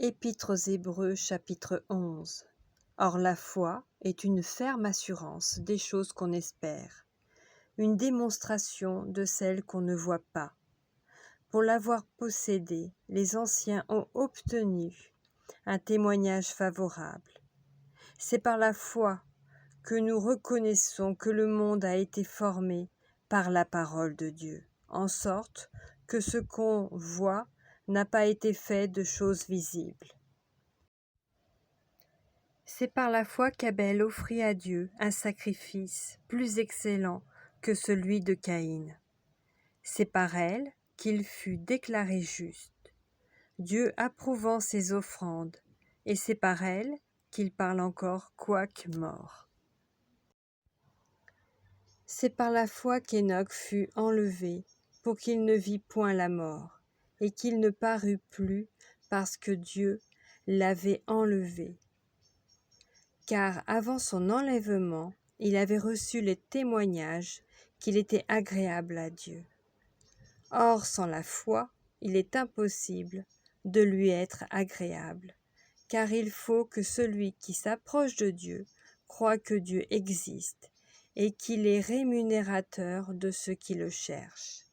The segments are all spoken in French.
Épître aux Hébreux chapitre 11. Or la foi est une ferme assurance des choses qu'on espère, une démonstration de celles qu'on ne voit pas. Pour l'avoir possédée, les anciens ont obtenu un témoignage favorable. C'est par la foi que nous reconnaissons que le monde a été formé par la parole de Dieu, en sorte que ce qu'on voit n'a pas été fait de choses visibles. C'est par la foi qu'Abel offrit à Dieu un sacrifice plus excellent que celui de Caïn. C'est par elle qu'il fut déclaré juste, Dieu approuvant ses offrandes, et c'est par elle qu'il parle encore quoique mort. C'est par la foi qu'Hénoch fut enlevé pour qu'il ne vît point la mort, et qu'il ne parut plus parce que Dieu l'avait enlevé. Car avant son enlèvement, il avait reçu les témoignages qu'il était agréable à Dieu. Or, sans la foi, il est impossible de lui être agréable, car il faut que celui qui s'approche de Dieu croie que Dieu existe et qu'il est rémunérateur de ceux qui le cherchent.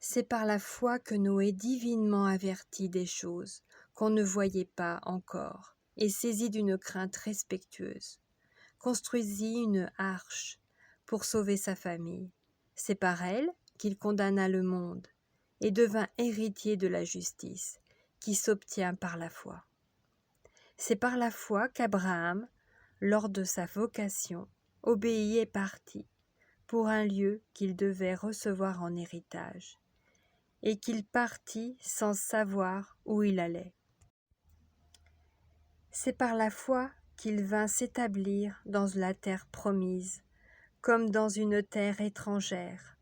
C'est par la foi que Noé, divinement averti des choses qu'on ne voyait pas encore, et saisi d'une crainte respectueuse, construisit une arche pour sauver sa famille. C'est par elle qu'il condamna le monde et devint héritier de la justice qui s'obtient par la foi. C'est par la foi qu'Abraham, lors de sa vocation, obéit et partit pour un lieu qu'il devait recevoir en héritage, et qu'il partit sans savoir où il allait. C'est par la foi qu'il vint s'établir dans la terre promise, comme dans une terre étrangère,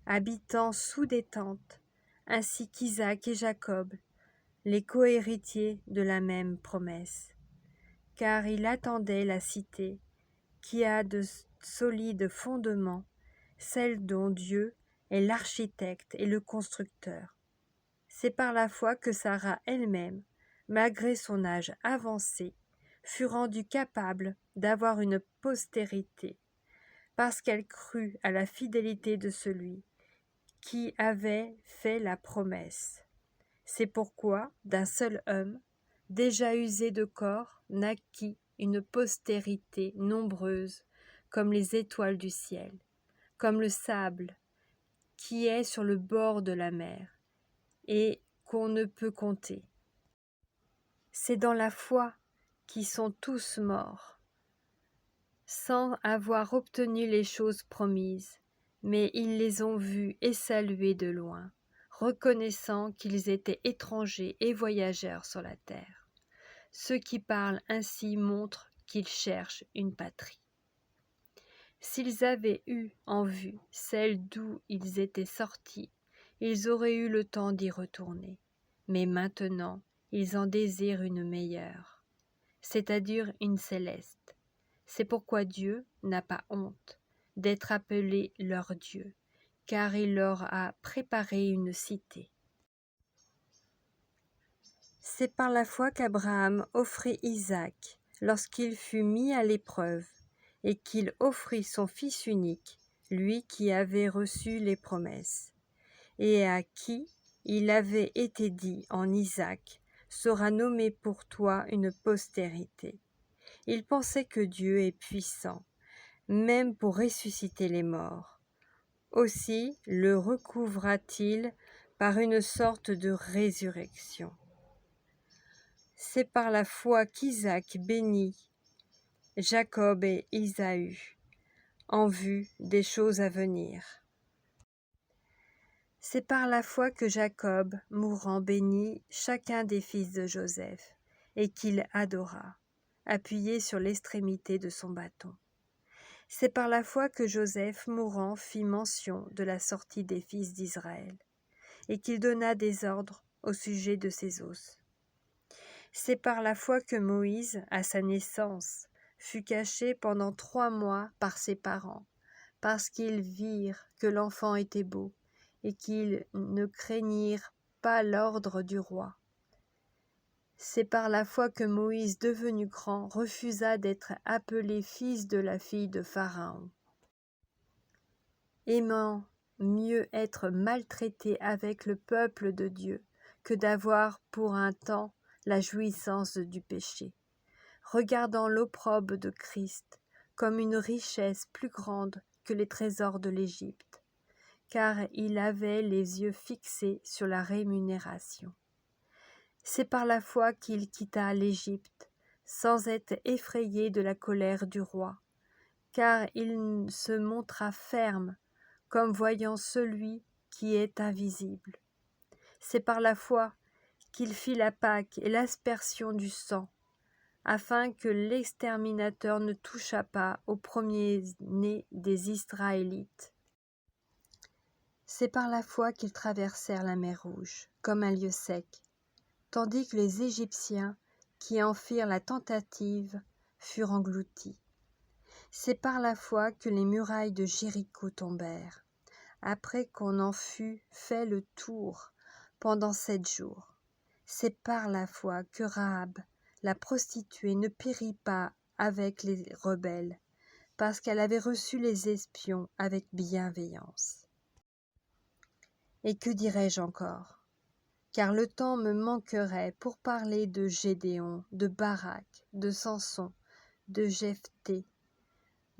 habitant sous des tentes, ainsi qu'Isaac et Jacob, les cohéritiers de la même promesse. Car il attendait la cité qui a de solides fondements, celle dont Dieu est l'architecte et le constructeur. C'est par la foi que Sarah elle-même, malgré son âge avancé, fut rendue capable d'avoir une postérité, parce qu'elle crut à la fidélité de celui qui avait fait la promesse. C'est pourquoi, d'un seul homme, déjà usé de corps, naquit une postérité nombreuse, comme les étoiles du ciel, comme le sable qui est sur le bord de la mer, et qu'on ne peut compter. C'est dans la foi qu'ils sont tous morts, sans avoir obtenu les choses promises, mais ils les ont vues et saluées de loin, reconnaissant qu'ils étaient étrangers et voyageurs sur la terre. Ceux qui parlent ainsi montrent qu'ils cherchent une patrie. S'ils avaient eu en vue celle d'où ils étaient sortis, ils auraient eu le temps d'y retourner. Mais maintenant, ils en désirent une meilleure, c'est-à-dire une céleste. C'est pourquoi Dieu n'a pas honte d'être appelé leur Dieu, car il leur a préparé une cité. C'est par la foi qu'Abraham offrit Isaac lorsqu'il fut mis à l'épreuve, et qu'il offrit son fils unique, lui qui avait reçu les promesses, et à qui il avait été dit en Isaac sera nommé pour toi une postérité. Il pensait que Dieu est puissant, même pour ressusciter les morts. Aussi le recouvra-t-il par une sorte de résurrection. C'est par la foi qu'Isaac bénit Jacob et Ésaü, en vue des choses à venir. C'est par la foi que Jacob, mourant, bénit chacun des fils de Joseph, et qu'il adora, appuyé sur l'extrémité de son bâton. C'est par la foi que Joseph, mourant, fit mention de la sortie des fils d'Israël, et qu'il donna des ordres au sujet de ses os. C'est par la foi que Moïse, à sa naissance, fut caché pendant 3 mois par ses parents, parce qu'ils virent que l'enfant était beau, et qu'ils ne craignirent pas l'ordre du roi. C'est par la foi que Moïse, devenu grand, refusa d'être appelé fils de la fille de Pharaon, aimant mieux être maltraité avec le peuple de Dieu que d'avoir pour un temps la jouissance du péché, regardant l'opprobre de Christ comme une richesse plus grande que les trésors de l'Égypte, car il avait les yeux fixés sur la rémunération. C'est par la foi qu'il quitta l'Égypte, sans être effrayé de la colère du roi, car il se montra ferme, comme voyant celui qui est invisible. C'est par la foi qu'il fit la Pâque et l'aspersion du sang, afin que l'exterminateur ne touchât pas au premier-né des Israélites. C'est par la foi qu'ils traversèrent la mer Rouge, comme un lieu sec, tandis que les Égyptiens, qui en firent la tentative, furent engloutis. C'est par la foi que les murailles de Jéricho tombèrent, après qu'on en fut fait le tour pendant 7 jours. C'est par la foi que Rahab, la prostituée, ne périt pas avec les rebelles, parce qu'elle avait reçu les espions avec bienveillance. Et que dirais-je encore ? Car le temps me manquerait pour parler de Gédéon, de Barak, de Samson, de Jephthé,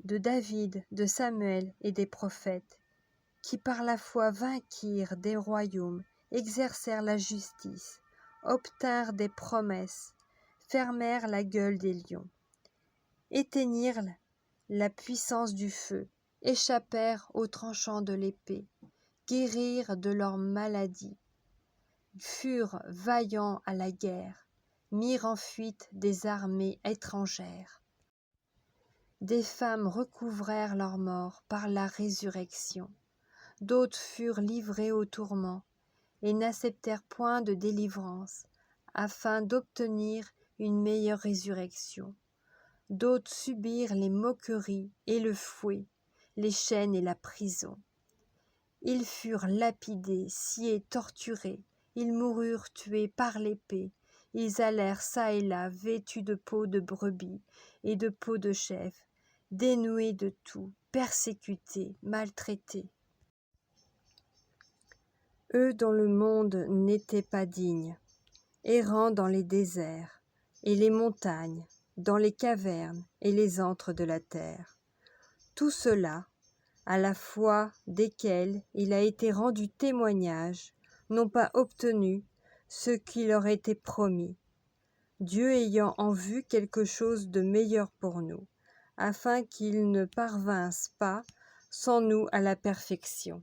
de David, de Samuel et des prophètes, qui par la foi vainquirent des royaumes, exercèrent la justice, obtinrent des promesses, fermèrent la gueule des lions, éteignirent la puissance du feu, échappèrent aux tranchants de l'épée, guérirent de leurs maladies, furent vaillants à la guerre, mirent en fuite des armées étrangères. Des femmes recouvrèrent leur mort par la résurrection. D'autres furent livrés au tourment et n'acceptèrent point de délivrance, afin d'obtenir une meilleure résurrection. D'autres subirent les moqueries et le fouet, les chaînes et la prison. Ils furent lapidés, sciés, torturés. Ils moururent tués par l'épée. Ils allèrent çà et là vêtus de peau de brebis et de peau de chèvre, dénués de tout, persécutés, maltraités. Eux dont le monde n'était pas digne, errant dans les déserts et les montagnes, dans les cavernes et les antres de la terre. Tout cela, à la foi desquels il a été rendu témoignage, n'ont pas obtenu ce qui leur était promis, Dieu ayant en vue quelque chose de meilleur pour nous, afin qu'ils ne parvinssent pas sans nous à la perfection.